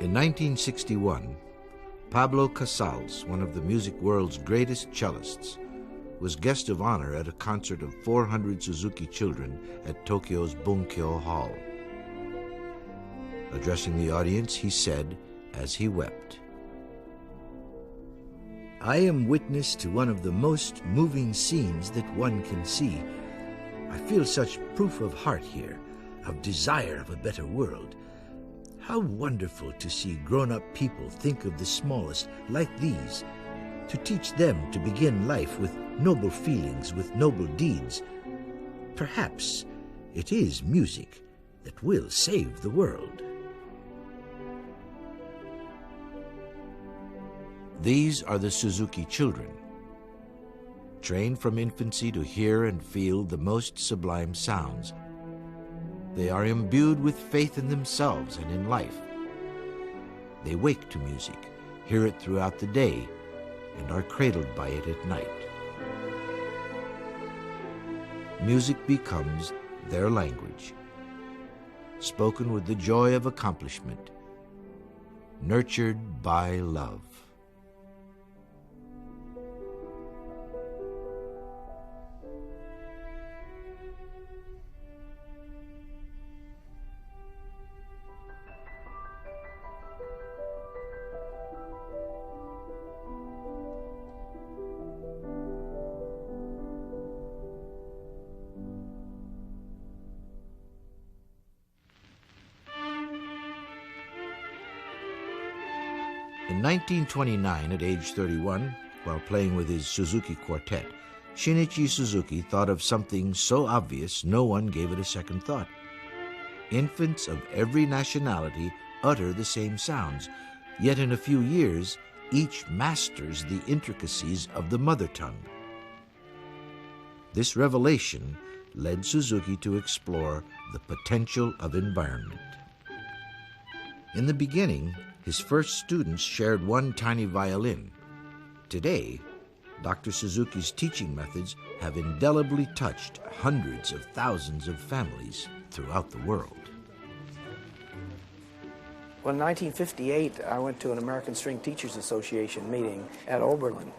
In 1961, Pablo Casals, one of the music world's greatest cellists, was guest of honor at a concert of 400 Suzuki children at Tokyo's Bunkyo Hall. Addressing the audience, he said, as he wept, "I am witness to one of the most moving scenes that one can see. I feel such proof of heart here, of desire of a better world. How wonderful to see grown-up people think of the smallest like these, to teach them to begin life with noble feelings, with noble deeds. Perhaps it is music that will save the world." These are the Suzuki children, trained from infancy to hear and feel the most sublime sounds. They are imbued with faith in themselves and in life. They wake to music, hear it throughout the day, and are cradled by it at night. Music becomes their language, spoken with the joy of accomplishment, nurtured by love. In 1929, at age 31, while playing with his Suzuki Quartet, Shinichi Suzuki thought of something so obvious no one gave it a second thought. Infants of every nationality utter the same sounds, yet in a few years, each masters the intricacies of the mother tongue. This revelation led Suzuki to explore the potential of environment. In the beginning, his first students shared one tiny violin. Today, Dr. Suzuki's teaching methods have indelibly touched hundreds of thousands of families throughout the world. Well, in 1958, I went to an American String Teachers Association meeting at Oberlin.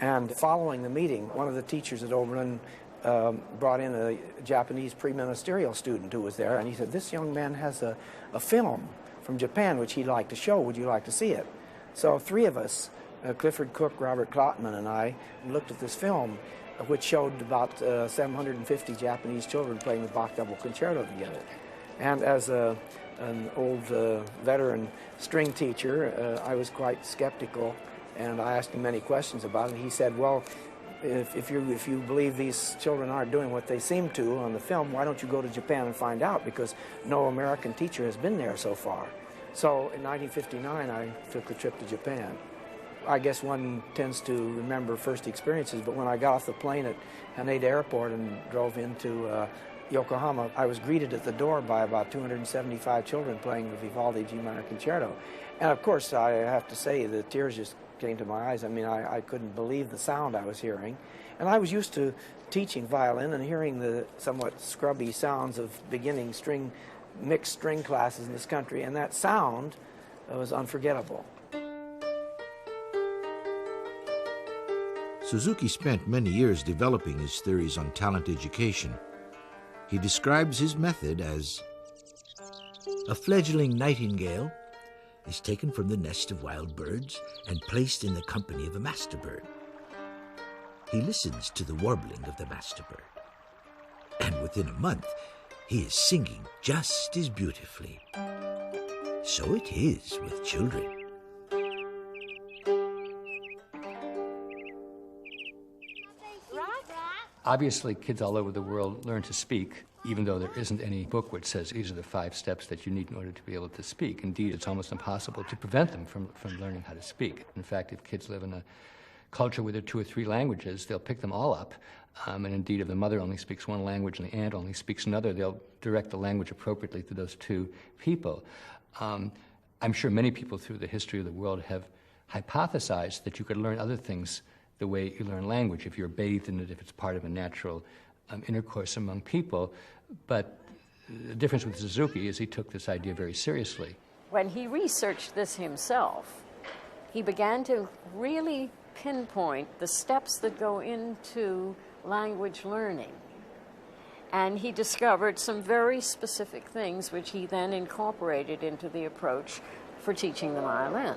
And following the meeting, one of the teachers at Oberlin brought in a Japanese pre-ministerial student who was there, and he said, "This young man has a film from Japan which he'd like to show. Would you like to see it?" So three of us, Clifford Cook, Robert Klotman, and I, looked at this film, which showed about 750 Japanese children playing the Bach Double Concerto together. And as an old veteran string teacher, I was quite skeptical, and I asked him many questions about it. He said, "Well, if you believe these children aren't doing what they seem to on the film, why don't you go to Japan and find out, because no American teacher has been there so far." So in 1959, I took a trip to Japan. I guess one tends to remember first experiences, but when I got off the plane at Haneda Airport and drove into Yokohama, I was greeted at the door by about 275 children playing the Vivaldi G minor concerto. And of course, I have to say, the tears just came to my eyes. I mean, I couldn't believe the sound I was hearing. And I was used to teaching violin and hearing the somewhat scrubby sounds of beginning mixed string classes in this country, and that sound was unforgettable. Suzuki spent many years developing his theories on talent education. He describes his method as a fledgling nightingale is taken from the nest of wild birds and placed in the company of a master bird. He listens to the warbling of the master bird, and within a month, he is singing just as beautifully. So it is with children. Obviously, kids all over the world learn to speak, even though there isn't any book which says these are the 5 steps that you need in order to be able to speak. Indeed, it's almost impossible to prevent them from learning how to speak. In fact, if kids live in a culture where there are 2 or 3 languages, they'll pick them all up. And indeed, if the mother only speaks one language and the aunt only speaks another, they'll direct the language appropriately to those 2 people. I'm sure many people through the history of the world have hypothesized that you could learn other things the way you learn language, if you're bathed in it, if it's part of a natural intercourse among people. But the difference with Suzuki is he took this idea very seriously. When he researched this himself, he began to really pinpoint the steps that go into language learning. And he discovered some very specific things which he then incorporated into the approach for teaching the violin.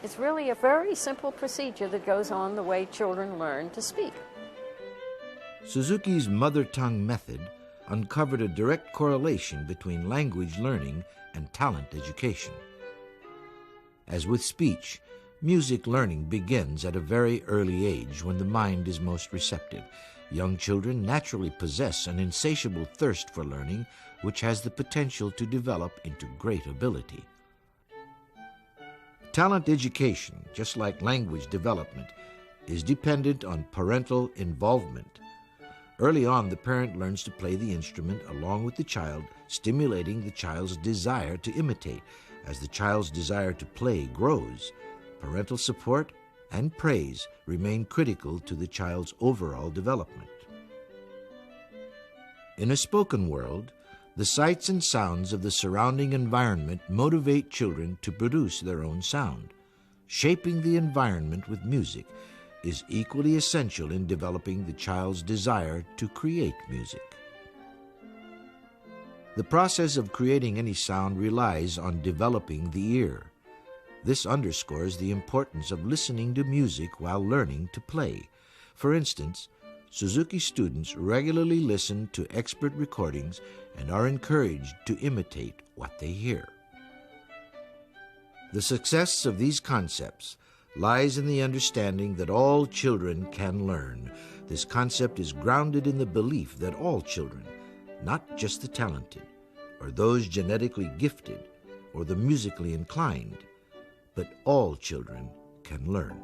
It's really a very simple procedure that goes on the way children learn to speak. Suzuki's mother tongue method uncovered a direct correlation between language learning and talent education. As with speech, music learning begins at a very early age when the mind is most receptive. Young children naturally possess an insatiable thirst for learning, which has the potential to develop into great ability. Talent education, just like language development, is dependent on parental involvement. Early on, the parent learns to play the instrument along with the child, stimulating the child's desire to imitate. As the child's desire to play grows, parental support and praise remain critical to the child's overall development. In a spoken world, the sights and sounds of the surrounding environment motivate children to produce their own sound. Shaping the environment with music is equally essential in developing the child's desire to create music. The process of creating any sound relies on developing the ear. This underscores the importance of listening to music while learning to play. For instance, Suzuki students regularly listen to expert recordings and are encouraged to imitate what they hear. The success of these concepts lies in the understanding that all children can learn. This concept is grounded in the belief that all children, not just the talented, or those genetically gifted, or the musically inclined, but all children can learn.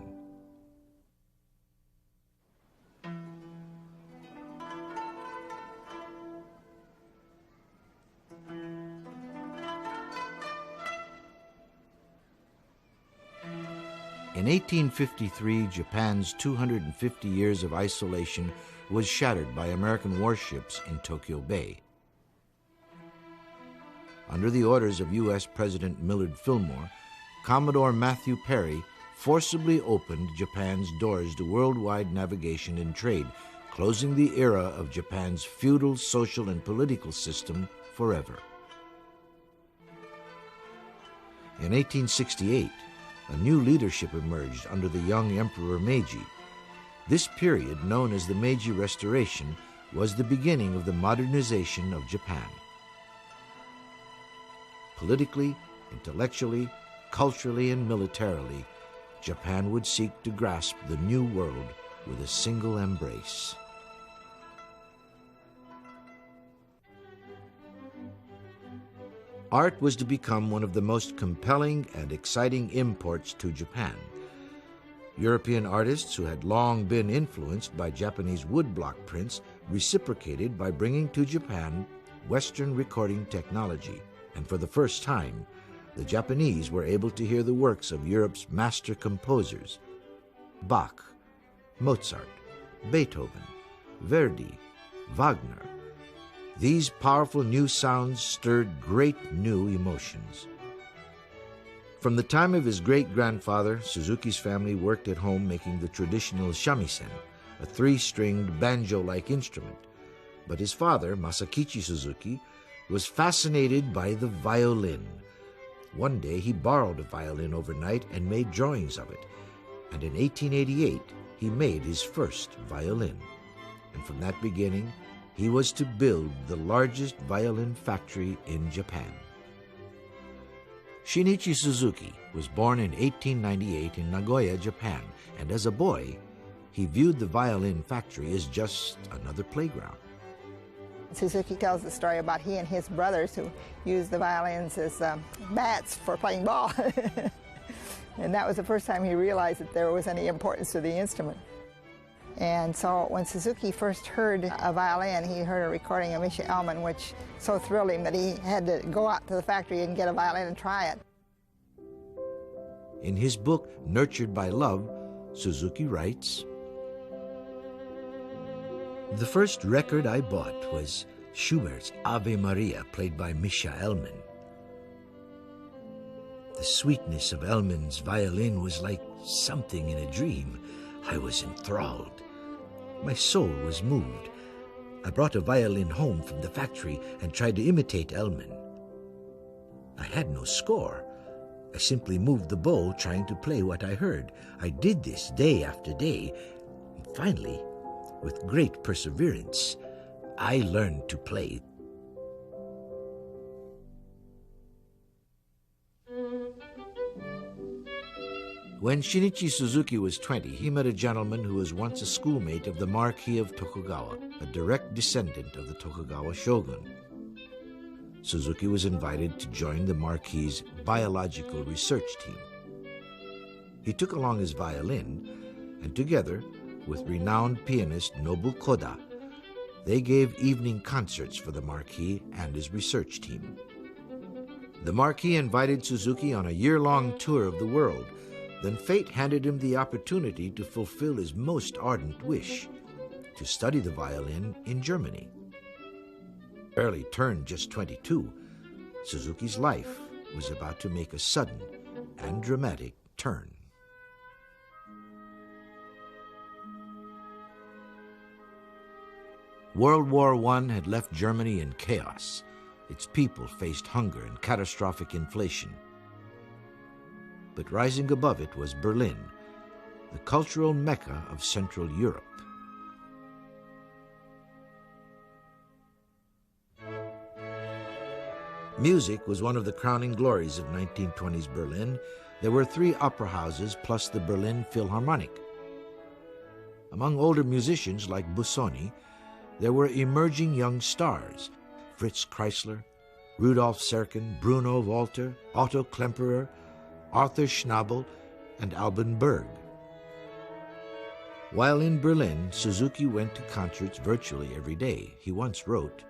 In 1853, Japan's 250 years of isolation was shattered by American warships in Tokyo Bay. Under the orders of U.S. President Millard Fillmore, Commodore Matthew Perry forcibly opened Japan's doors to worldwide navigation and trade, closing the era of Japan's feudal social and political system forever. In 1868, a new leadership emerged under the young Emperor Meiji. This period, known as the Meiji Restoration, was the beginning of the modernization of Japan. Politically, intellectually, culturally, and militarily, Japan would seek to grasp the new world with a single embrace. Art was to become one of the most compelling and exciting imports to Japan. European artists who had long been influenced by Japanese woodblock prints reciprocated by bringing to Japan Western recording technology, and for the first time, the Japanese were able to hear the works of Europe's master composers: Bach, Mozart, Beethoven, Verdi, Wagner. These powerful new sounds stirred great new emotions. From the time of his great-grandfather, Suzuki's family worked at home making the traditional shamisen, a three-stringed banjo-like instrument. But his father, Masakichi Suzuki, was fascinated by the violin. One day he borrowed a violin overnight and made drawings of it. And in 1888, he made his first violin. And from that beginning, he was to build the largest violin factory in Japan. Shinichi Suzuki was born in 1898 in Nagoya, Japan, and as a boy, he viewed the violin factory as just another playground. Suzuki tells the story about he and his brothers who used the violins as bats for playing ball. And that was the first time he realized that there was any importance to the instrument. And so when Suzuki first heard a violin, he heard a recording of Misha Elman, which so thrilled him that he had to go out to the factory and get a violin and try it. In his book, Nurtured by Love, Suzuki writes, "The first record I bought was Schubert's Ave Maria, played by Misha Elman. The sweetness of Elman's violin was like something in a dream. I was enthralled. My soul was moved. I brought a violin home from the factory and tried to imitate Elman. I had no score. I simply moved the bow, trying to play what I heard. I did this day after day. And finally, with great perseverance, I learned to play. When Shinichi Suzuki was 20, he met a gentleman who was once a schoolmate of the Marquis of Tokugawa, a direct descendant of the Tokugawa shogun. Suzuki was invited to join the Marquis's biological research team. He took along his violin, and together with renowned pianist Nobu Koda, they gave evening concerts for the Marquis and his research team. The Marquis invited Suzuki on a year-long tour of the world. Then fate handed him the opportunity to fulfill his most ardent wish, to study the violin in Germany. Barely turned just 22, Suzuki's life was about to make a sudden and dramatic turn. World War I had left Germany in chaos. Its people faced hunger and catastrophic inflation. But rising above it was Berlin, the cultural mecca of Central Europe. Music was one of the crowning glories of 1920s Berlin. There were 3 opera houses plus the Berlin Philharmonic. Among older musicians like Busoni, there were emerging young stars: Fritz Kreisler, Rudolf Serkin, Bruno Walter, Otto Klemperer, Arthur Schnabel, and Alban Berg. While in Berlin, Suzuki went to concerts virtually every day. He once wrote,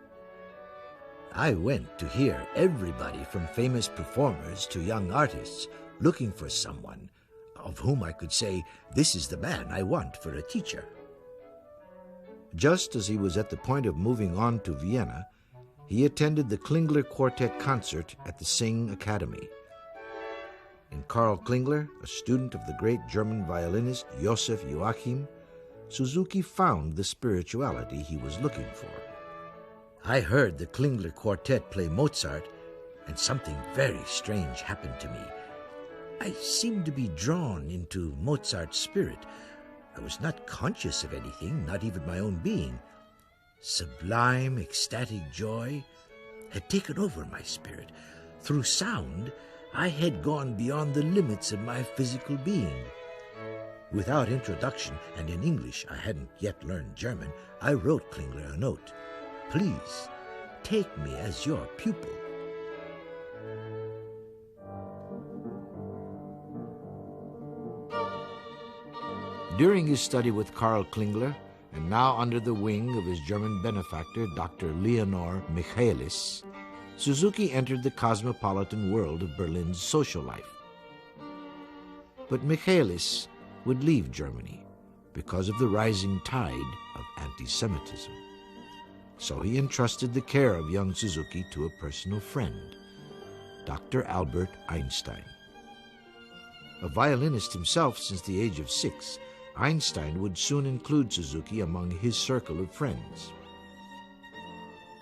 I went to hear everybody from famous performers to young artists, looking for someone of whom I could say, this is the man I want for a teacher. Just as he was at the point of moving on to Vienna, he attended the Klingler Quartet concert at the Sing Academy. In Karl Klingler, a student of the great German violinist Joseph Joachim, Suzuki found the spirituality he was looking for. I heard the Klingler Quartet play Mozart, and something very strange happened to me. I seemed to be drawn into Mozart's spirit. I was not conscious of anything, not even my own being. Sublime, ecstatic joy had taken over my spirit. Through sound, I had gone beyond the limits of my physical being. Without introduction, and in English, I hadn't yet learned German, I wrote Klingler a note. Please, take me as your pupil. During his study with Karl Klingler, and now under the wing of his German benefactor, Dr. Leonor Michaelis, Suzuki entered the cosmopolitan world of Berlin's social life. But Michaelis would leave Germany because of the rising tide of anti-Semitism. So he entrusted the care of young Suzuki to a personal friend, Dr. Albert Einstein. A violinist himself since the age of 6, Einstein would soon include Suzuki among his circle of friends.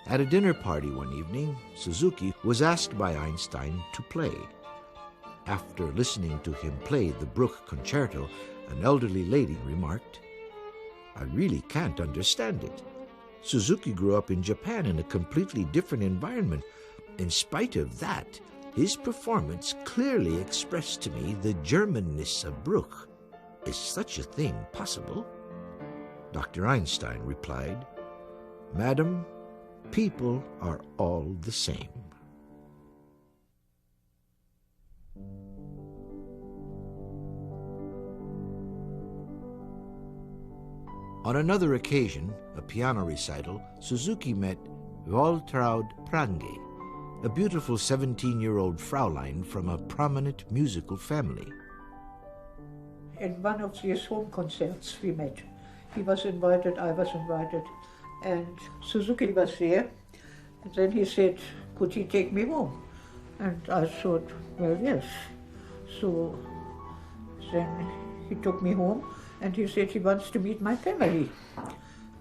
At a dinner party one evening, Suzuki was asked by Einstein to play. After listening to him play the Bruch Concerto, an elderly lady remarked, "I really can't understand it. Suzuki grew up in Japan in a completely different environment. In spite of that, his performance clearly expressed to me the Germanness of Bruch. Is such a thing possible?" Dr. Einstein replied, "Madam, people are all the same." On another occasion, a piano recital, Suzuki met Waltraud Prange, a beautiful 17-year-old Fraulein from a prominent musical family. In one of these home concerts we met. He was invited, I was invited, and Suzuki was there. And then he said, could he take me home? And I thought, well, yes. So then he took me home and he said he wants to meet my family.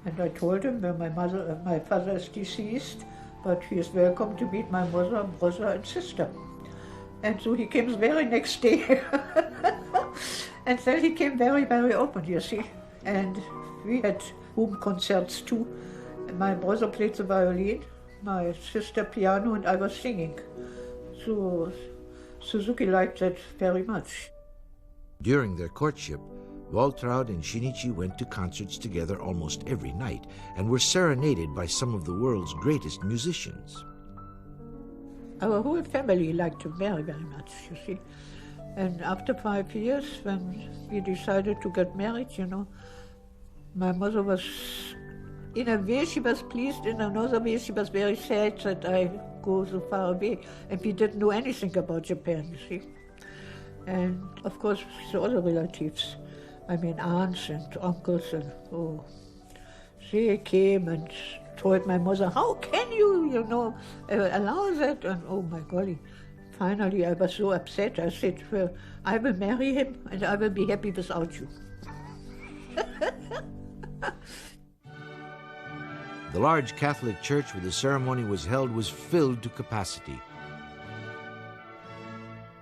And I told him, well, my father is deceased, but he is welcome to meet my mother, brother, and sister. And so he came the very next day. And then he came very, very open, you see. And we had home concerts too. My brother played the violin, my sister piano, and I was singing. So Suzuki liked that very much. During their courtship, Waltraud and Shinichi went to concerts together almost every night and were serenaded by some of the world's greatest musicians. Our whole family liked him very, very much, you see. And after 5 years, when we decided to get married, you know, my mother was, in a way she was pleased, in another way she was very sad that I go so far away. And we didn't know anything about Japan, you see. And of course, the other relatives, I mean aunts and uncles, and they came and told my mother, how can you, allow that? And oh my golly, finally I was so upset. I said, well, I will marry him and I will be happy without you. The large Catholic church where the ceremony was held was filled to capacity.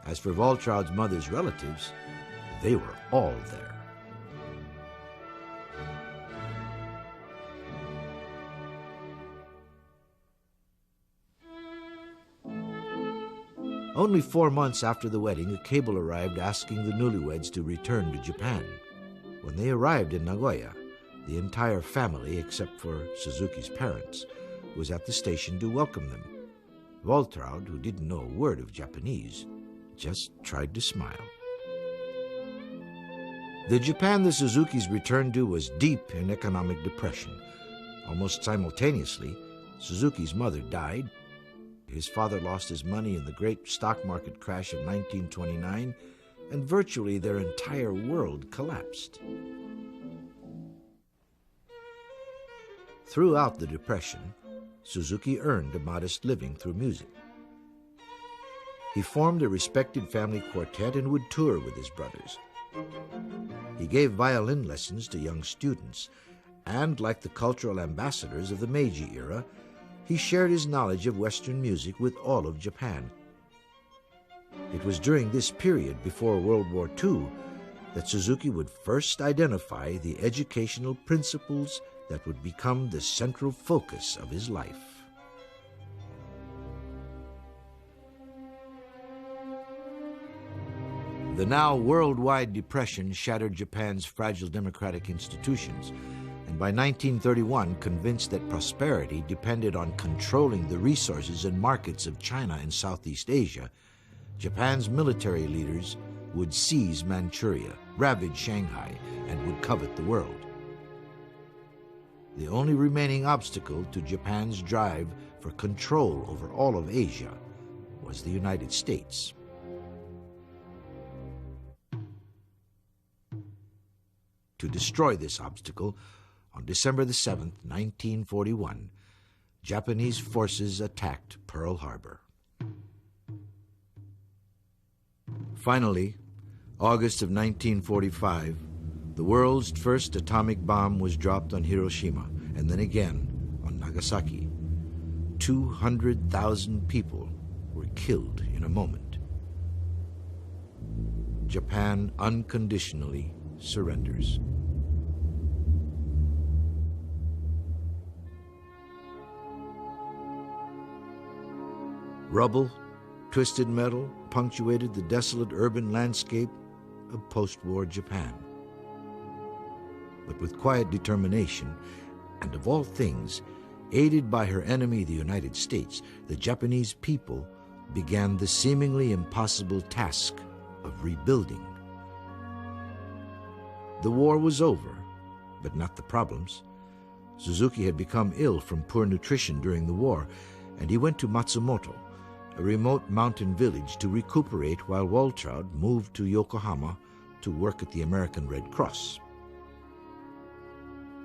As for Waltraud's mother's relatives, they were all there. Only 4 months after the wedding, a cable arrived asking the newlyweds to return to Japan. When they arrived in Nagoya, the entire family, except for Suzuki's parents, was at the station to welcome them. Waltraud, who didn't know a word of Japanese, just tried to smile. The Japan the Suzukis returned to was deep in economic depression. Almost simultaneously, Suzuki's mother died. His father lost his money in the great stock market crash of 1929, and virtually their entire world collapsed. Throughout the Depression, Suzuki earned a modest living through music. He formed a respected family quartet and would tour with his brothers. He gave violin lessons to young students, and like the cultural ambassadors of the Meiji era, he shared his knowledge of Western music with all of Japan. It was during this period, before World War II, that Suzuki would first identify the educational principles that would become the central focus of his life. The now worldwide depression shattered Japan's fragile democratic institutions, and by 1931 convinced that prosperity depended on controlling the resources and markets of China and Southeast Asia, Japan's military leaders would seize Manchuria, ravage Shanghai, and would covet the world. The only remaining obstacle to Japan's drive for control over all of Asia was the United States. To destroy this obstacle, on December the 7th, 1941, Japanese forces attacked Pearl Harbor. Finally, August of 1945, the world's first atomic bomb was dropped on Hiroshima, and then again on Nagasaki. 200,000 people were killed in a moment. Japan unconditionally surrenders. Rubble, twisted metal punctuated the desolate urban landscape of post-war Japan. But with quiet determination, and of all things, aided by her enemy, the United States, the Japanese people began the seemingly impossible task of rebuilding. The war was over, but not the problems. Suzuki had become ill from poor nutrition during the war, and he went to Matsumoto, a remote mountain village, to recuperate while Waltraud moved to Yokohama to work at the American Red Cross.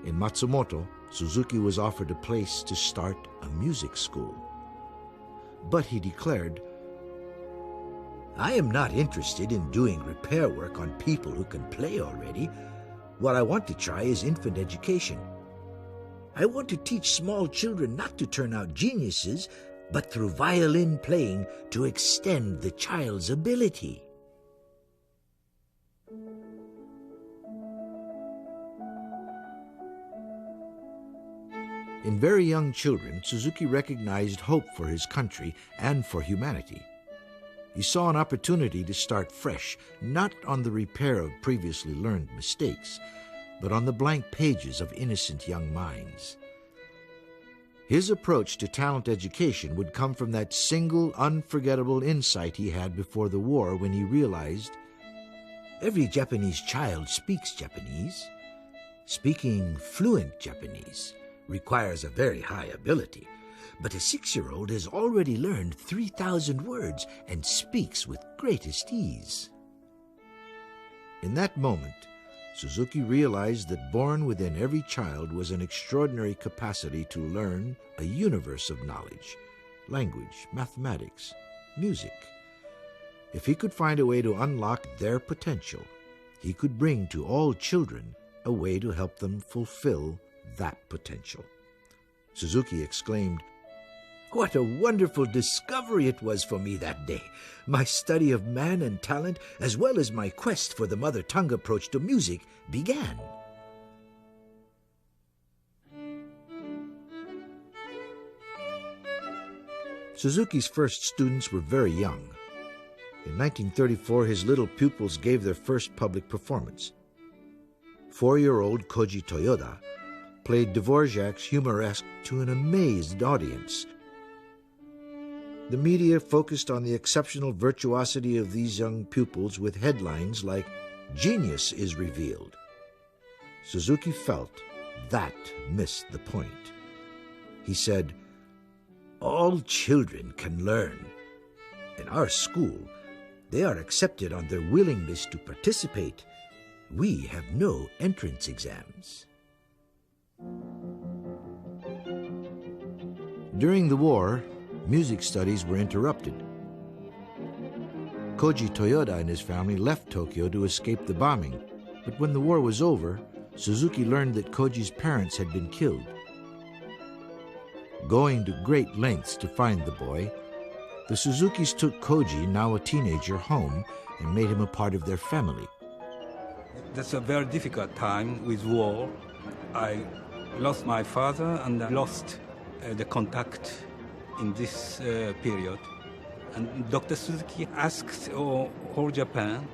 In Matsumoto, Suzuki was offered a place to start a music school. But he declared, I am not interested in doing repair work on people who can play already. What I want to try is infant education. I want to teach small children not to turn out geniuses, but through violin playing to extend the child's ability. In very young children, Suzuki recognized hope for his country and for humanity. He saw an opportunity to start fresh, not on the repair of previously learned mistakes, but on the blank pages of innocent young minds. His approach to talent education would come from that single, unforgettable insight he had before the war when he realized every Japanese child speaks Japanese. Speaking fluent Japanese requires a very high ability, but a 6-year-old has already learned 3,000 words and speaks with greatest ease. In that moment, Suzuki realized that born within every child was an extraordinary capacity to learn a universe of knowledge, language, mathematics, music. If he could find a way to unlock their potential, he could bring to all children a way to help them fulfill that potential. Suzuki exclaimed, "What a wonderful discovery it was for me that day! My study of man and talent, as well as my quest for the mother tongue approach to music, began." Suzuki's first students were very young. In 1934, his little pupils gave their first public performance. 4-year-old Koji Toyoda played Dvorak's Humoresque to an amazed audience. The media focused on the exceptional virtuosity of these young pupils with headlines like, "Genius is revealed." Suzuki felt that missed the point. He said, "All children can learn. In our school, they are accepted on their willingness to participate. We have no entrance exams." During the war, music studies were interrupted. Koji Toyoda and his family left Tokyo to escape the bombing, but when the war was over, Suzuki learned that Koji's parents had been killed. Going to great lengths to find the boy, the Suzukis took Koji, now a teenager, home and made him a part of their family. That's a very difficult time with war. I lost my father and I lost the contact in this period. And Dr. Suzuki asked whole Japan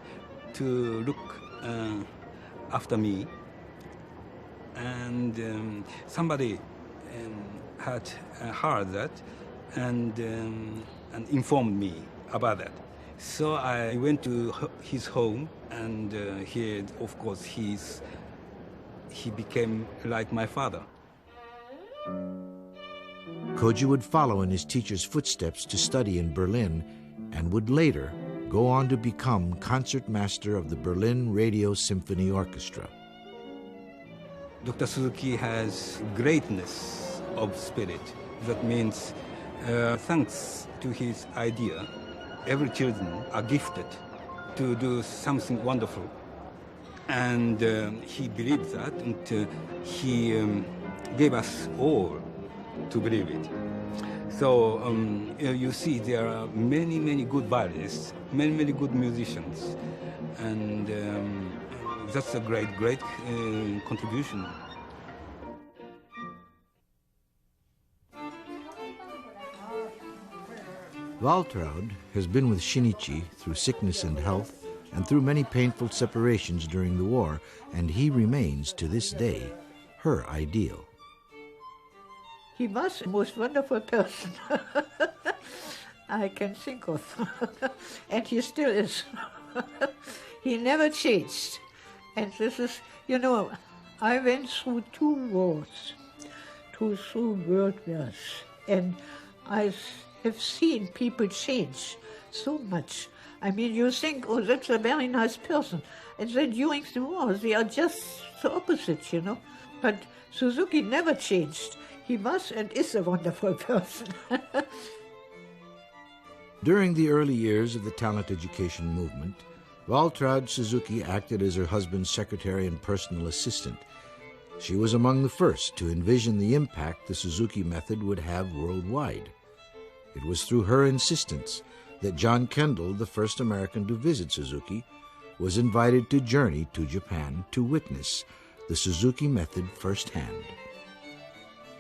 to look after me. And somebody had heard that and informed me about that. So I went to his home, and he, of course, he became like my father. Koji would follow in his teacher's footsteps to study in Berlin and would later go on to become concertmaster of the Berlin Radio Symphony Orchestra. Dr. Suzuki has greatness of spirit. That means, thanks to his idea, every children are gifted to do something wonderful. And he believed that, and he gave us all to believe it. So you see, there are many, many good violinists, many, many good musicians, and that's a great, great contribution. Waltraud has been with Shinichi through sickness and health and through many painful separations during the war, and he remains to this day her ideal. He was the most wonderful person I can think of. And he still is. He never changed. And this is, you know, I went through 2 wars, 2 world wars, and I have seen people change so much. I mean, you think, oh, that's a very nice person. And then during the war, they are just the opposite, you know. But Suzuki never changed. He was and is a wonderful person. During the early years of the talent education movement, Waltraud Suzuki acted as her husband's secretary and personal assistant. She was among the first to envision the impact the Suzuki method would have worldwide. It was through her insistence that John Kendall, the first American to visit Suzuki, was invited to journey to Japan to witness the Suzuki method firsthand.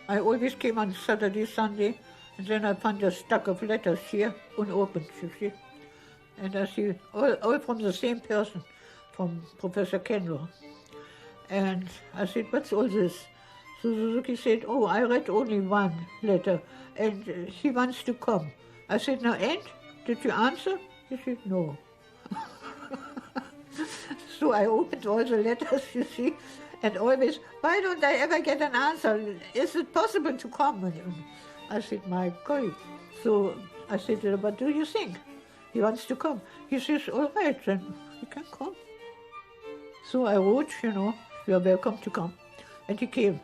I always came on Saturday, Sunday, and then I found a stack of letters here, unopened, you see. And I see all from the same person, from Professor Kendall. And I said, what's all this? So Suzuki said, oh, I read only one letter, and he wants to come. I said, now, and? Did you answer? He said, no. So I opened all the letters, you see, and always, why don't I ever get an answer? Is it possible to come? And I said, my God. So I said, what do you think? He wants to come. He says, all right, then he can come. So I wrote, you are welcome to come. And he came.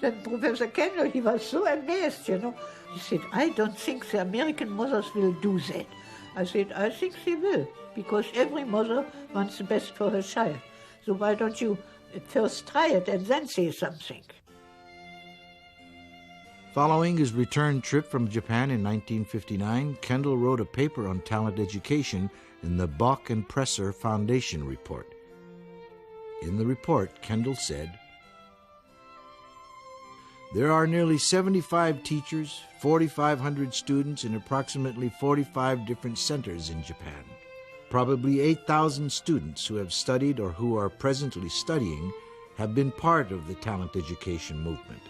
Then Professor Kendall, he was so amazed, He said, I don't think the American mothers will do that. I said, I think they will, because every mother wants the best for her child. So why don't you first try it and then say something? Following his return trip from Japan in 1959, Kendall wrote a paper on talent education in the Bach and Presser Foundation report. In the report, Kendall said, there are nearly 75 teachers, 4,500 students in approximately 45 different centers in Japan. Probably 8,000 students who have studied or who are presently studying have been part of the talent education movement.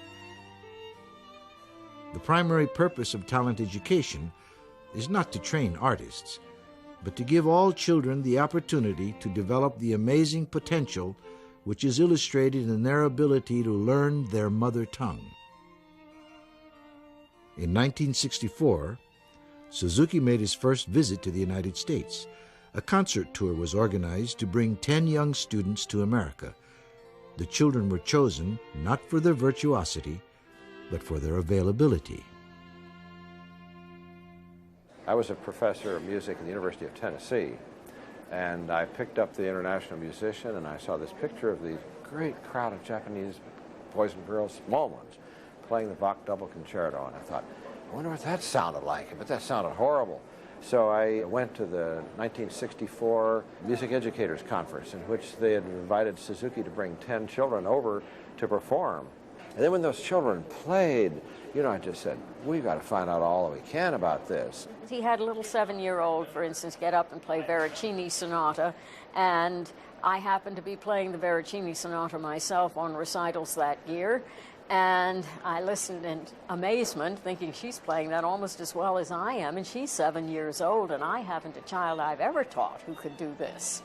The primary purpose of talent education is not to train artists, but to give all children the opportunity to develop the amazing potential which is illustrated in their ability to learn their mother tongue. In 1964, Suzuki made his first visit to the United States. A concert tour was organized to bring 10 young students to America. The children were chosen not for their virtuosity, but for their availability. I was a professor of music at the University of Tennessee, and I picked up the international musician, and I saw this picture of the great crowd of Japanese boys and girls, small ones, playing the Bach double concerto, and I thought, I wonder what that sounded like, but that sounded horrible. So I went to the 1964 Music Educators Conference, in which they had invited Suzuki to bring 10 children over to perform. And then when those children played, I just said, we've got to find out all that we can about this. He had a little 7-year-old, for instance, get up and play Veracini Sonata, and I happened to be playing the Veracini Sonata myself on recitals that year, and I listened in amazement, thinking she's playing that almost as well as I am, and she's 7 years old, and I haven't a child I've ever taught who could do this.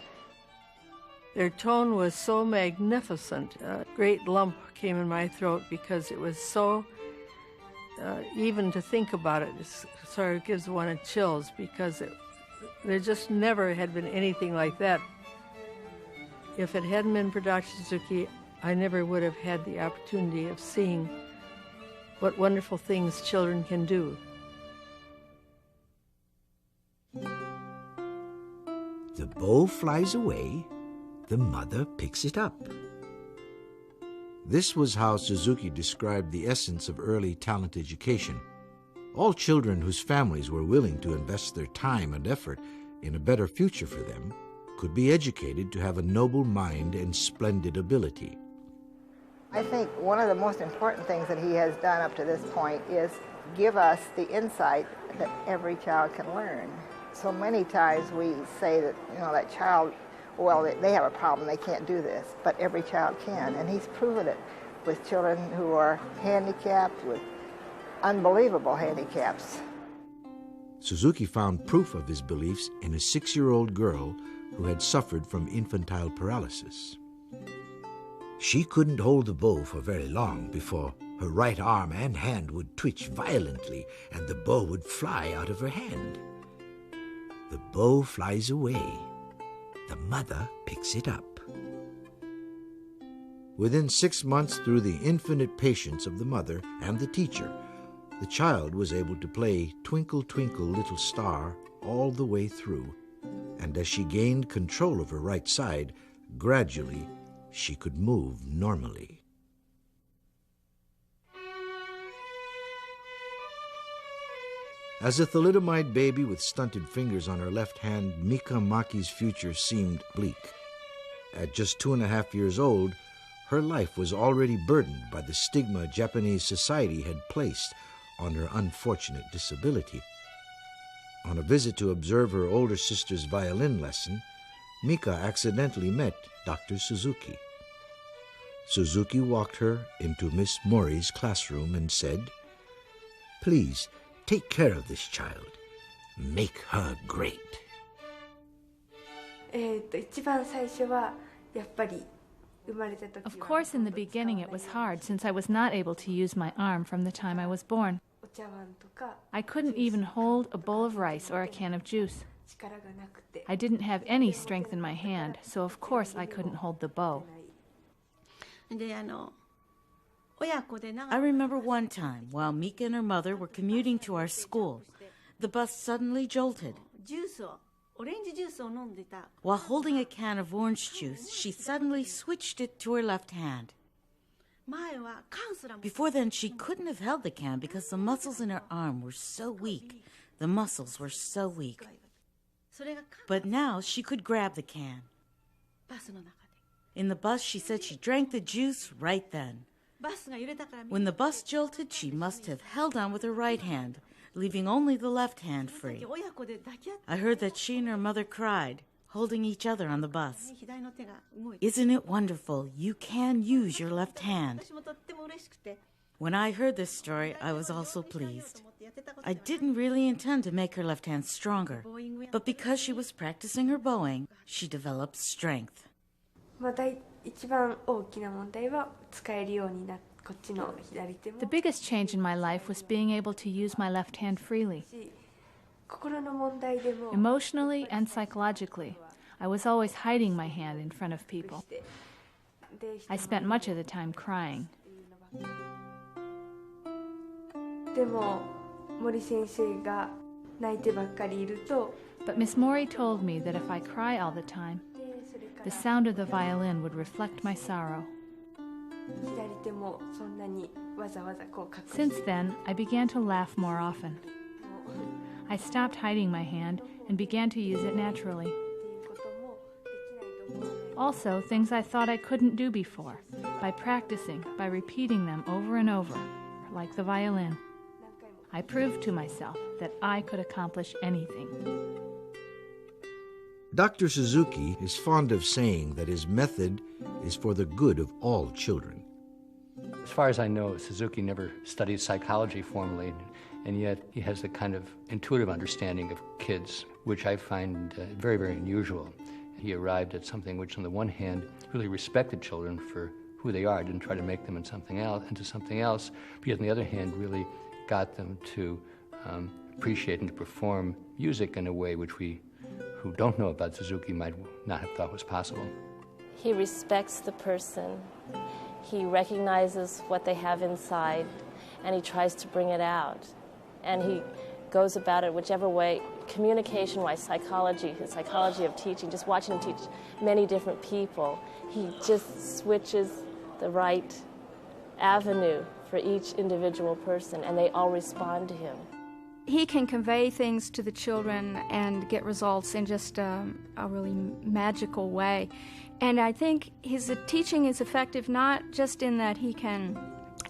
Their tone was so magnificent. A great lump came in my throat because it was so, even to think about it, it sort of gives one a chills, because there just never had been anything like that. If it hadn't been for Dr. Suzuki, I never would have had the opportunity of seeing what wonderful things children can do. The bow flies away, the mother picks it up. This was how Suzuki described the essence of early talent education. All children whose families were willing to invest their time and effort in a better future for them could be educated to have a noble mind and splendid ability. I think one of the most important things that he has done up to this point is give us the insight that every child can learn. So many times we say that, that child, well, they have a problem, they can't do this, but every child can, and he's proven it with children who are handicapped, with unbelievable handicaps. Suzuki found proof of his beliefs in a 6-year-old girl who had suffered from infantile paralysis. She couldn't hold the bow for very long before her right arm and hand would twitch violently and the bow would fly out of her hand. The bow flies away. The mother picks it up. Within 6 months, through the infinite patience of the mother and the teacher, The child was able to play Twinkle, Twinkle, Little Star all the way through, and as she gained control of her right side, gradually she could move normally. As a thalidomide baby with stunted fingers on her left hand, Mika Maki's future seemed bleak. At just 2.5 years old, her life was already burdened by the stigma Japanese society had placed on her unfortunate disability. On a visit to observe her older sister's violin lesson, Mika accidentally met Dr. Suzuki. Suzuki walked her into Miss Mori's classroom and said, "Please, take care of this child. Make her great." Of course, in the beginning it was hard since I was not able to use my arm from the time I was born. I couldn't even hold a bowl of rice or a can of juice. I didn't have any strength in my hand, so of course I couldn't hold the bow. I remember one time while Mika and her mother were commuting to our school, the bus suddenly jolted. While holding a can of orange juice, she suddenly switched it to her left hand. Before then, she couldn't have held the can because the muscles in her arm were so weak. The muscles were so weak. But now she could grab the can. In the bus, she said she drank the juice right then. When the bus jolted, she must have held on with her right hand, leaving only the left hand free. I heard that she and her mother cried, holding each other on the bus. Isn't it wonderful? You can use your left hand. When I heard this story, I was also pleased. I didn't really intend to make her left hand stronger, but because she was practicing her bowing, she developed strength. The biggest change in my life was being able to use my left hand freely. Emotionally and psychologically, I was always hiding my hand in front of people. I spent much of the time crying. But Miss Mori told me that if I cry all the time, the sound of the violin would reflect my sorrow. Since then, I began to laugh more often. I stopped hiding my hand and began to use it naturally. Also, things I thought I couldn't do before, by practicing, by repeating them over and over, like the violin. I proved to myself that I could accomplish anything. Dr. Suzuki is fond of saying that his method is for the good of all children. As far as I know, Suzuki never studied psychology formally, and yet he has a kind of intuitive understanding of kids, which I find very, very unusual. He arrived at something which, on the one hand, really respected children for who they are, didn't try to make them into something else, but yet on the other hand, really got them to appreciate and to perform music in a way which we who don't know about Suzuki might not have thought was possible. He respects the person. He recognizes what they have inside, and he tries to bring it out. And he goes about it whichever way, communication-wise, psychology, his psychology of teaching, just watching him teach many different people. He just switches the right avenue for each individual person, and they all respond to him. He can convey things to the children and get results in just a really magical way. And I think his teaching is effective not just in that he can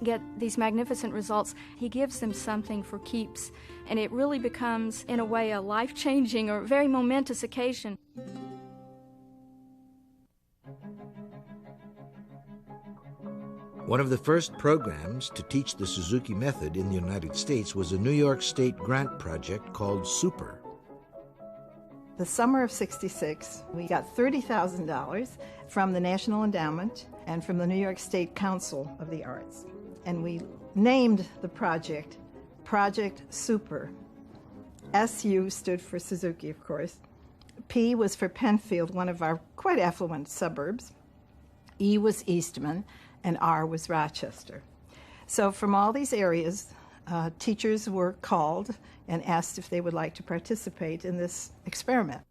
get these magnificent results, he gives them something for keeps. And it really becomes, in a way, a life-changing or very momentous occasion. One of the first programs to teach the Suzuki method in the United States was a New York State grant project called Super. The summer of '66, we got $30,000 from the National Endowment and from the New York State Council of the Arts. And we named the project Project Super. SU stood for Suzuki, of course. P was for Penfield, one of our quite affluent suburbs. E was Eastman, and R was Rochester. So from all these areas, teachers were called and asked if they would like to participate in this experiment.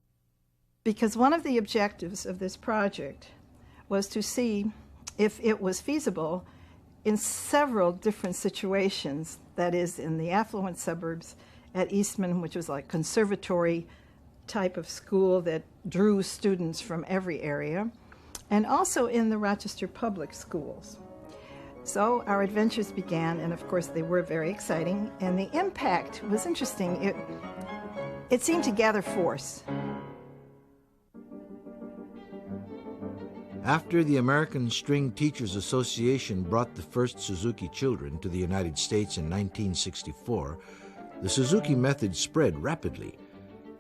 Because one of the objectives of this project was to see if it was feasible in several different situations, that is, in the affluent suburbs at Eastman, which was like conservatory type of school that drew students from every area, and also in the Rochester public schools. So our adventures began, and of course they were very exciting, and the impact was interesting. It seemed to gather force. After the American String Teachers Association brought the first Suzuki children to the United States in 1964, the Suzuki method spread rapidly.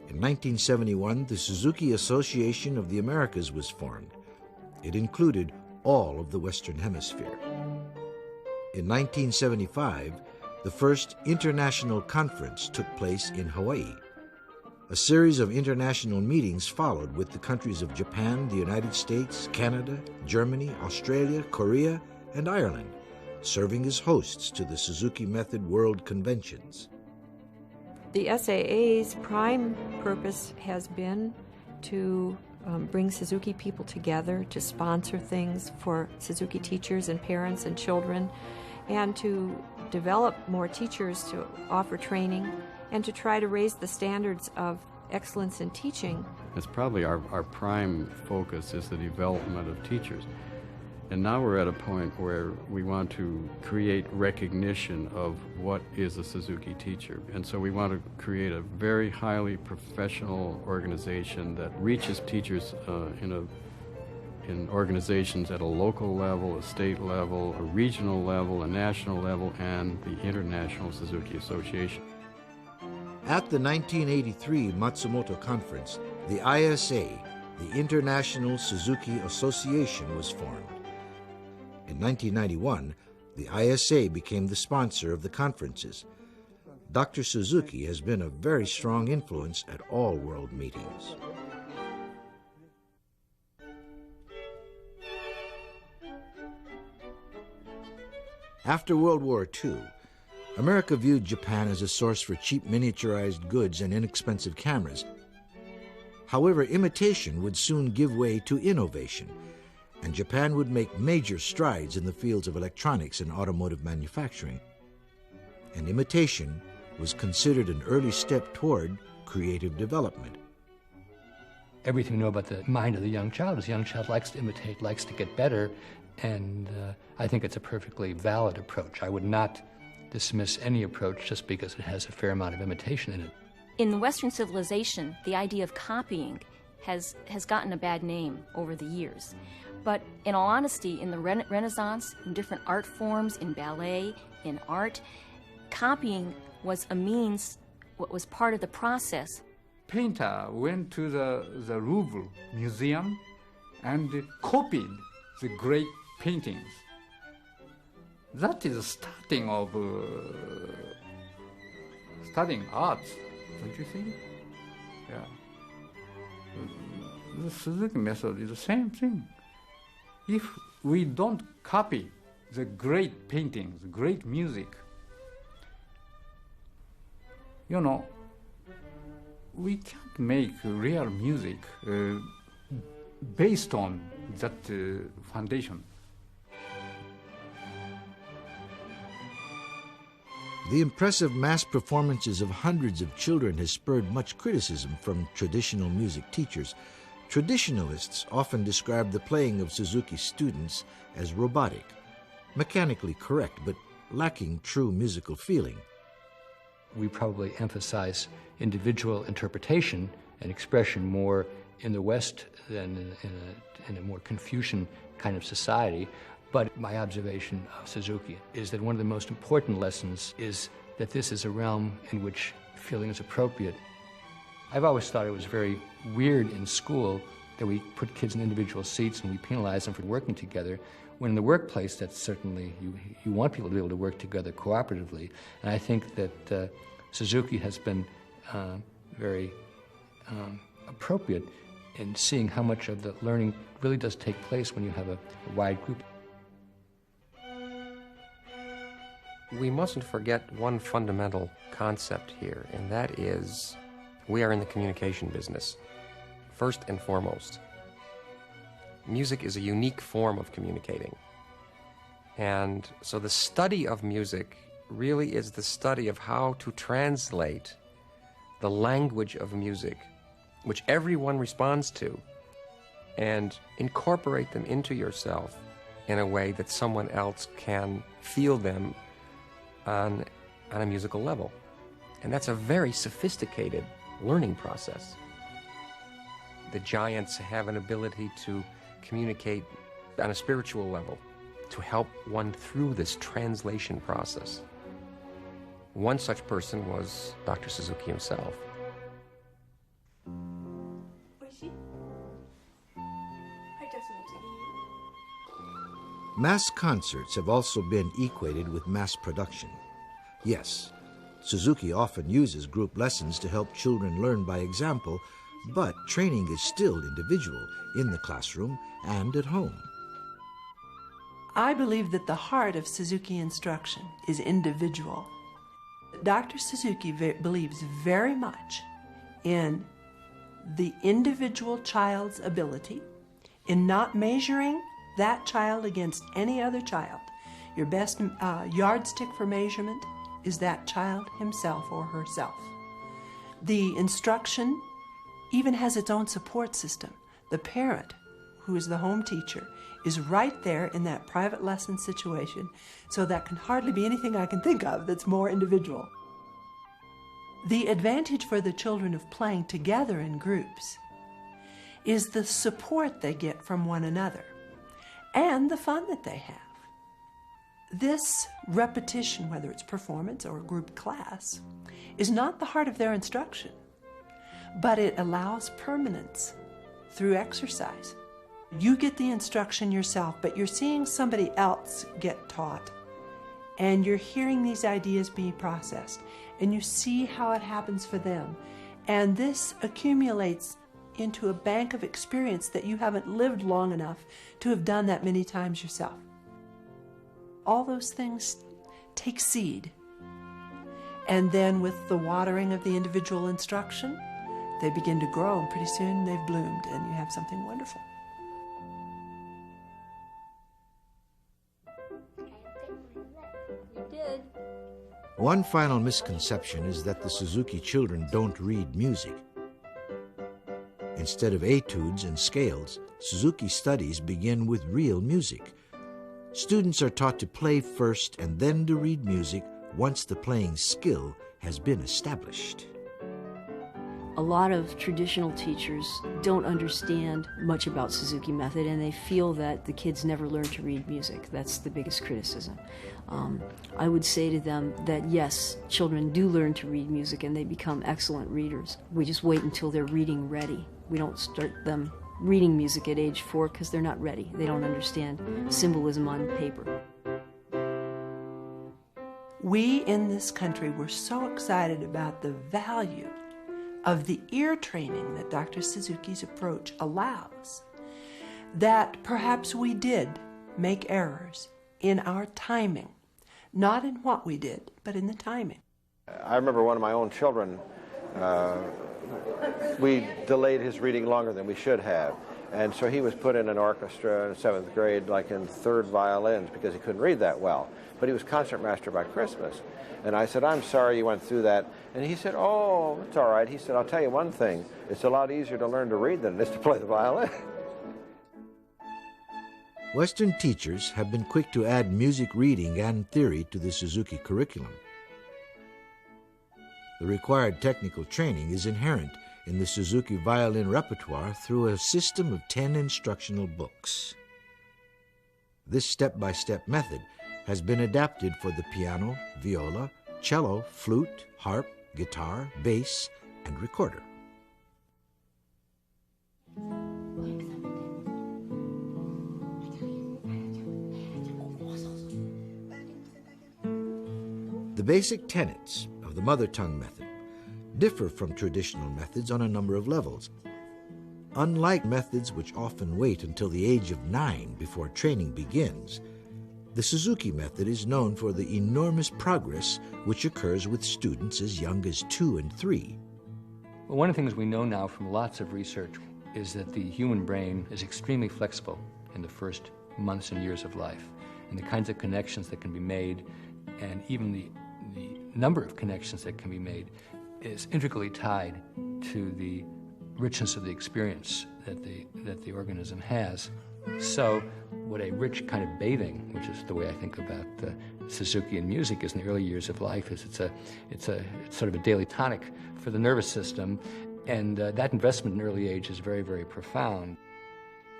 In 1971, the Suzuki Association of the Americas was formed. It included all of the Western Hemisphere. In 1975, the first international conference took place in Hawaii. A series of international meetings followed with the countries of Japan, the United States, Canada, Germany, Australia, Korea, and Ireland, serving as hosts to the Suzuki Method World Conventions. The SAA's prime purpose has been to bring Suzuki people together, to sponsor things for Suzuki teachers and parents and children, and to develop more teachers to offer training, and to try to raise the standards of excellence in teaching. It's probably our prime focus is the development of teachers. And now we're at a point where we want to create recognition of what is a Suzuki teacher. And so we want to create a very highly professional organization that reaches teachers in organizations at a local level, a state level, a regional level, a national level, and the International Suzuki Association. At the 1983 Matsumoto Conference, the ISA, the International Suzuki Association, was formed. In 1991, the ISA became the sponsor of the conferences. Dr. Suzuki has been a very strong influence at all world meetings. After World War II, America viewed Japan as a source for cheap miniaturized goods and inexpensive cameras. However, imitation would soon give way to innovation, and Japan would make major strides in the fields of electronics and automotive manufacturing. And imitation was considered an early step toward creative development. Everything we know about the mind of the young child is the young child likes to imitate, likes to get better, and I think it's a perfectly valid approach. I would not dismiss any approach just because it has a fair amount of imitation in it. In the Western civilization, the idea of copying has gotten a bad name over the years. But in all honesty, in the Renaissance, in different art forms, in ballet, in art, copying was a means, what was part of the process. Painter went to the Louvre Museum and copied the great paintings. That is starting of studying arts, don't you think? Yeah. The Suzuki method is the same thing. If we don't copy the great paintings, great music, you know, we can't make real music based on that foundation. The impressive mass performances of hundreds of children has spurred much criticism from traditional music teachers. Traditionalists often describe the playing of Suzuki students as robotic, mechanically correct, but lacking true musical feeling. We probably emphasize individual interpretation and expression more in the West than in a more Confucian kind of society. But my observation of Suzuki is that one of the most important lessons is that this is a realm in which feeling is appropriate. I've always thought it was very weird in school that we put kids in individual seats and we penalize them for working together, when in the workplace, that's certainly, you want people to be able to work together cooperatively. And I think that Suzuki has been very appropriate in seeing how much of the learning really does take place when you have a wide group. We mustn't forget one fundamental concept here, and that is we are in the communication business, first and foremost. Music is a unique form of communicating. And so the study of music really is the study of how to translate the language of music, which everyone responds to, and incorporate them into yourself in a way that someone else can feel them on a musical level. And that's a very sophisticated learning process. The giants have an ability to communicate on a spiritual level, to help one through this translation process. One such person was Dr. Suzuki himself. Mass concerts have also been equated with mass production. Yes, Suzuki often uses group lessons to help children learn by example, but training is still individual in the classroom and at home. I believe that the heart of Suzuki instruction is individual. Dr. Suzuki believes very much in the individual child's ability, in not measuring that child against any other child. Your best yardstick for measurement is that child himself or herself. The instruction even has its own support system. The parent, who is the home teacher, is right there in that private lesson situation, so that can hardly be anything I can think of that's more individual. The advantage for the children of playing together in groups is the support they get from one another and the fun that they have. This repetition, whether it's performance or a group class, is not the heart of their instruction, but it allows permanence through exercise. You get the instruction yourself, but you're seeing somebody else get taught, and you're hearing these ideas being processed, and you see how it happens for them. And this accumulates into a bank of experience that you haven't lived long enough to have done that many times yourself. All those things take seed. And then with the watering of the individual instruction, they begin to grow, and pretty soon they've bloomed, and you have something wonderful. One final misconception is that the Suzuki children don't read music. Instead of etudes and scales, Suzuki studies begin with real music. Students are taught to play first and then to read music once the playing skill has been established. A lot of traditional teachers don't understand much about Suzuki method, and they feel that the kids never learn to read music. That's the biggest criticism. I would say to them that yes, children do learn to read music and they become excellent readers. We just wait until they're reading ready. We don't start them reading music at age 4 because they're not ready. They don't understand symbolism on paper. We in this country were so excited about the value of the ear training that Dr. Suzuki's approach allows, that perhaps we did make errors in our timing, not in what we did, but in the timing. I remember one of my own children, we delayed his reading longer than we should have, and so he was put in an orchestra in 7th grade, like in 3rd violins, because he couldn't read that well. But he was concertmaster by Christmas. And I said, I'm sorry you went through that. And he said, oh, it's all right. He said, I'll tell you one thing. It's a lot easier to learn to read than it is to play the violin. Western teachers have been quick to add music reading and theory to the Suzuki curriculum. The required technical training is inherent in the Suzuki violin repertoire through a system of 10 instructional books. This step-by-step method has been adapted for the piano, viola, cello, flute, harp, guitar, bass, and recorder. The basic tenets of the mother tongue method differ from traditional methods on a number of levels. Unlike methods which often wait until the age of 9 before training begins, The Suzuki method is known for the enormous progress which occurs with students as young as 2 and 3. Well, one of the things we know now from lots of research is that the human brain is extremely flexible in the first months and years of life, and the kinds of connections that can be made, and even the number of connections that can be made, is intricately tied to the richness of the experience that the organism has. So what a rich kind of bathing, which is the way I think about Suzuki and music, is in the early years of life, is it's sort of a daily tonic for the nervous system, and that investment in early age is very, very profound.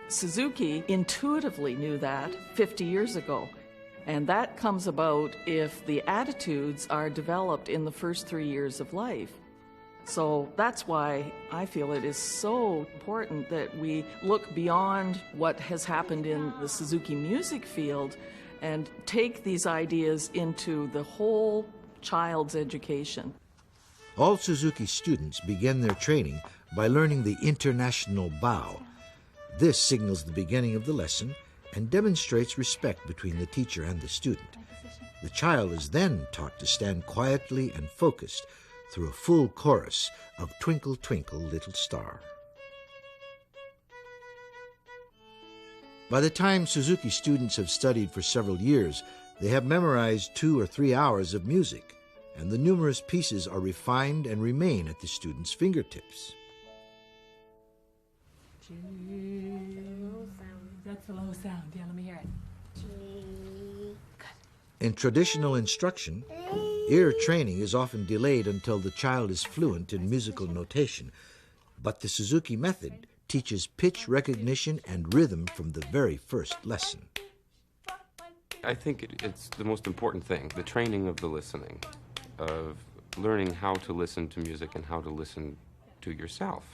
Suzuki intuitively knew that 50 years ago, and that comes about if the attitudes are developed in the first 3 years of life. So that's why I feel it is so important that we look beyond what has happened in the Suzuki music field and take these ideas into the whole child's education. All Suzuki students begin their training by learning the international bow. This signals the beginning of the lesson and demonstrates respect between the teacher and the student. The child is then taught to stand quietly and focused through a full chorus of Twinkle, Twinkle, Little Star. By the time Suzuki students have studied for several years, they have memorized 2 or 3 hours of music, and the numerous pieces are refined and remain at the students' fingertips. That's a low sound. Yeah, let me hear it. In traditional instruction, ear training is often delayed until the child is fluent in musical notation, but the Suzuki method teaches pitch recognition and rhythm from the very first lesson. I think it's the most important thing, the training of the listening, of learning how to listen to music and how to listen to yourself.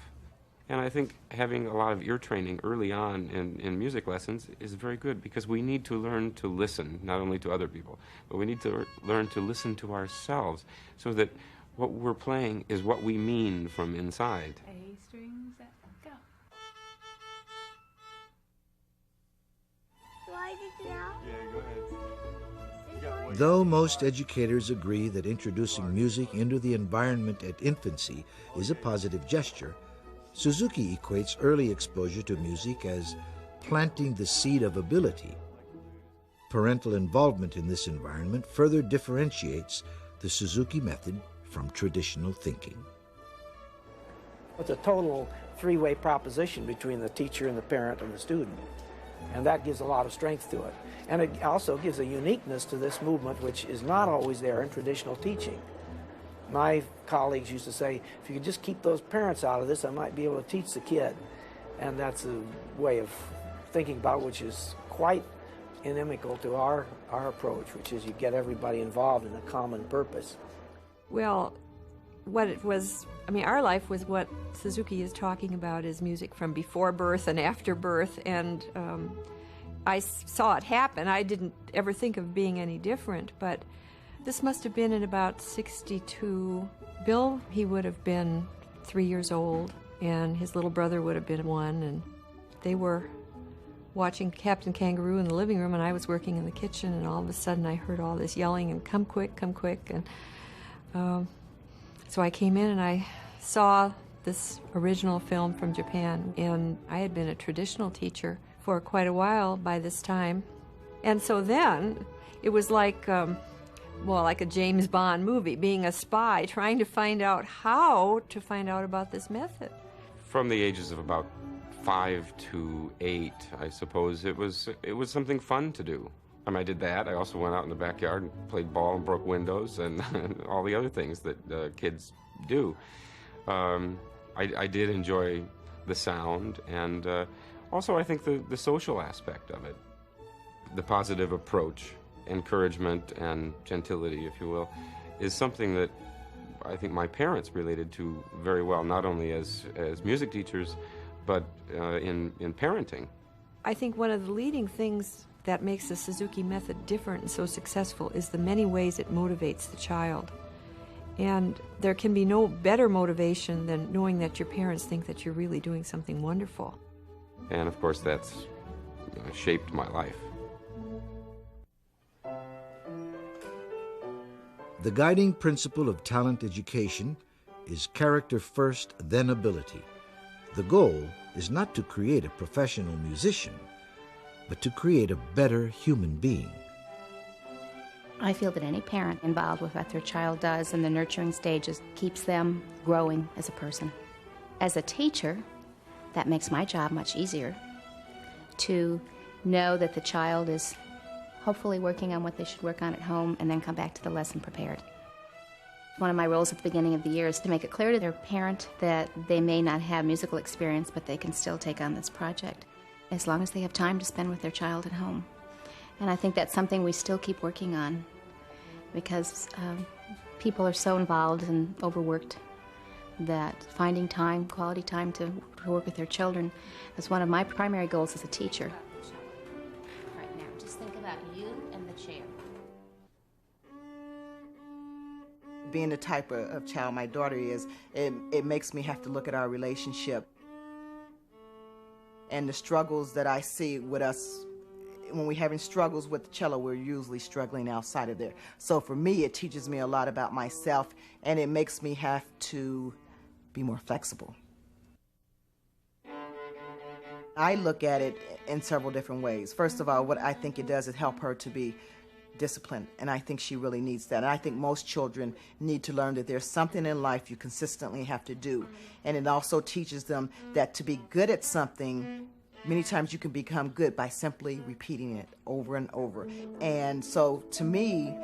And I think having a lot of ear training early on in music lessons is very good, because we need to learn to listen, not only to other people, but we need to learn to listen to ourselves, so that what we're playing is what we mean from inside. A strings, go. Do I get to now? Yeah, go ahead. Though most educators agree that introducing music into the environment at infancy is a positive gesture, Suzuki equates early exposure to music as planting the seed of ability. Parental involvement in this environment further differentiates the Suzuki method from traditional thinking. It's a total three-way proposition between the teacher and the parent and the student, and that gives a lot of strength to it. And it also gives a uniqueness to this movement which is not always there in traditional teaching. My colleagues used to say, if you could just keep those parents out of this, I might be able to teach the kid. And that's a way of thinking about which is quite inimical to our approach, which is you get everybody involved in a common purpose. Well, what it was, I mean, our life was what Suzuki is talking about is music from before birth and after birth, and I saw it happen. I didn't ever think of being any different, but this must have been in about 62. Bill, he would have been 3 years old, and his little brother would have been 1, and they were watching Captain Kangaroo in the living room, and I was working in the kitchen, and all of a sudden I heard all this yelling and come quick, and so I came in and I saw this original film from Japan, and I had been a traditional teacher for quite a while by this time, and so then it was like like a James Bond movie, being a spy, trying to find out how to find out about this method. From the ages of about 5 to 8, I suppose, it was something fun to do. I mean, I did that. I also went out in the backyard and played ball and broke windows and all the other things that kids do. I did enjoy the sound, and also I think the social aspect of it, the positive approach, encouragement and gentility, if you will, is something that I think my parents related to very well, not only as music teachers, but in parenting. I think one of the leading things that makes the Suzuki method different and so successful is the many ways it motivates the child. And there can be no better motivation than knowing that your parents think that you're really doing something wonderful. And of course that's shaped my life. The guiding principle of talent education is character first, then ability. The goal is not to create a professional musician, but to create a better human being. I feel that any parent involved with what their child does in the nurturing stages keeps them growing as a person. As a teacher, that makes my job much easier to know that the child is hopefully working on what they should work on at home and then come back to the lesson prepared. One of my roles at the beginning of the year is to make it clear to their parent that they may not have musical experience, but they can still take on this project as long as they have time to spend with their child at home. And I think that's something we still keep working on because people are so involved and overworked that finding time, quality time to work with their children is one of my primary goals as a teacher. Right now, just think about you and the chair. Being the type of child my daughter is, it makes me have to look at our relationship and the struggles that I see with us. When we're having struggles with the cello, we're usually struggling outside of there. So for me, it teaches me a lot about myself, and it makes me have to be more flexible. I look at it in several different ways. First of all, what I think it does is help her to be disciplined, and I think she really needs that. And I think most children need to learn that there's something in life you consistently have to do. And it also teaches them that to be good at something, many times you can become good by simply repeating it over and over. And so to me,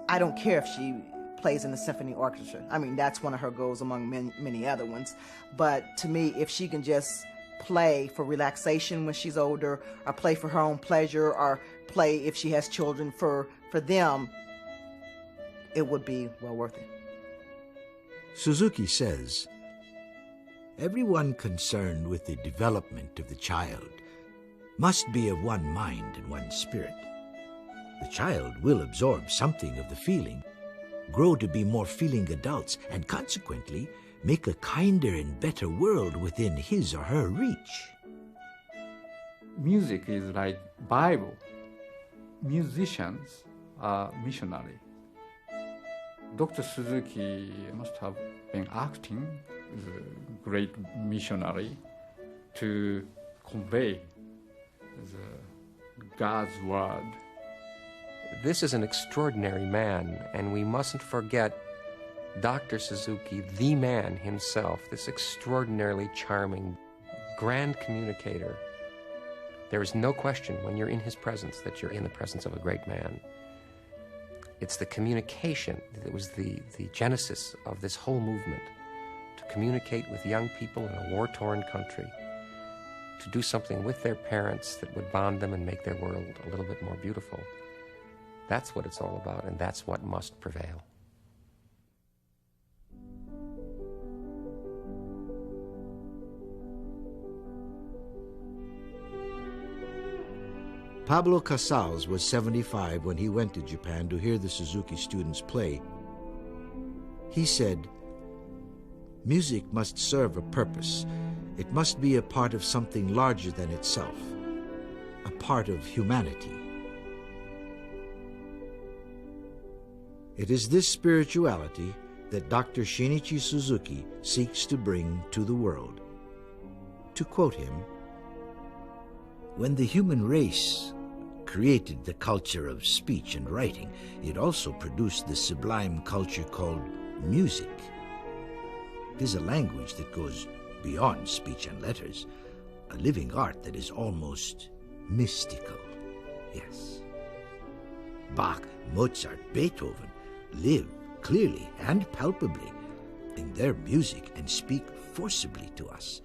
I don't care if she plays in the symphony orchestra. I mean, that's one of her goals among many other ones. But to me, if she can just play for relaxation when she's older, or play for her own pleasure, or play if she has children for them, it would be well worth it. Suzuki says, everyone concerned with the development of the child must be of one mind and one spirit. The child will absorb something of the feeling, grow to be more feeling adults, and consequently make a kinder and better world within his or her reach. Music is like Bible. Musicians are missionary. Dr. Suzuki must have been acting as a great missionary to convey God's word. This is an extraordinary man, and we mustn't forget Dr. Suzuki, the man himself, this extraordinarily charming, grand communicator. There is no question when you're in his presence that you're in the presence of a great man. It's the communication that was the genesis of this whole movement, to communicate with young people in a war-torn country, to do something with their parents that would bond them and make their world a little bit more beautiful. That's what it's all about, and that's what must prevail. Pablo Casals was 75 when he went to Japan to hear the Suzuki students play. He said, "Music must serve a purpose. It must be a part of something larger than itself, a part of humanity." It is this spirituality that Dr. Shinichi Suzuki seeks to bring to the world. To quote him, "When the human race created the culture of speech and writing, it also produced the sublime culture called music. It is a language that goes beyond speech and letters, a living art that is almost mystical." Yes. Bach, Mozart, Beethoven live clearly and palpably in their music and speak forcibly to us,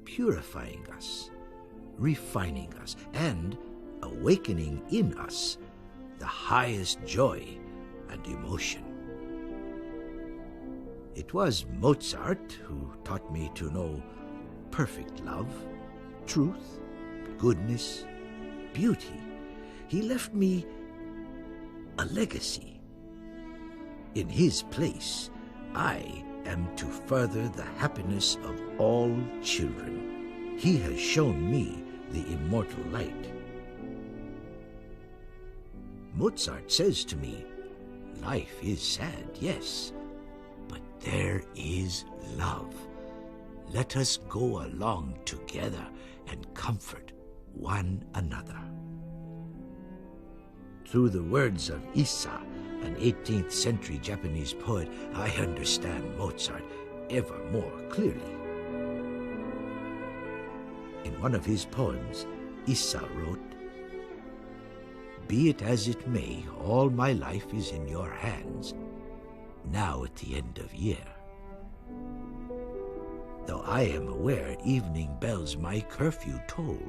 purifying us, refining us, and awakening in us the highest joy and emotion. It was Mozart who taught me to know perfect love, truth, goodness, beauty. He left me a legacy. In his place, I am to further the happiness of all children. He has shown me the immortal light. Mozart says to me, Life is sad, yes, but there is love. Let us go along together and comfort one another. Through the words of Issa, an 18th century Japanese poet, I understand Mozart ever more clearly. In one of his poems, Issa wrote, "Be it as it may, all my life is in your hands, now at the end of year. Though I am aware evening bells my curfew toll,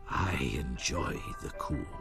I enjoy the cool."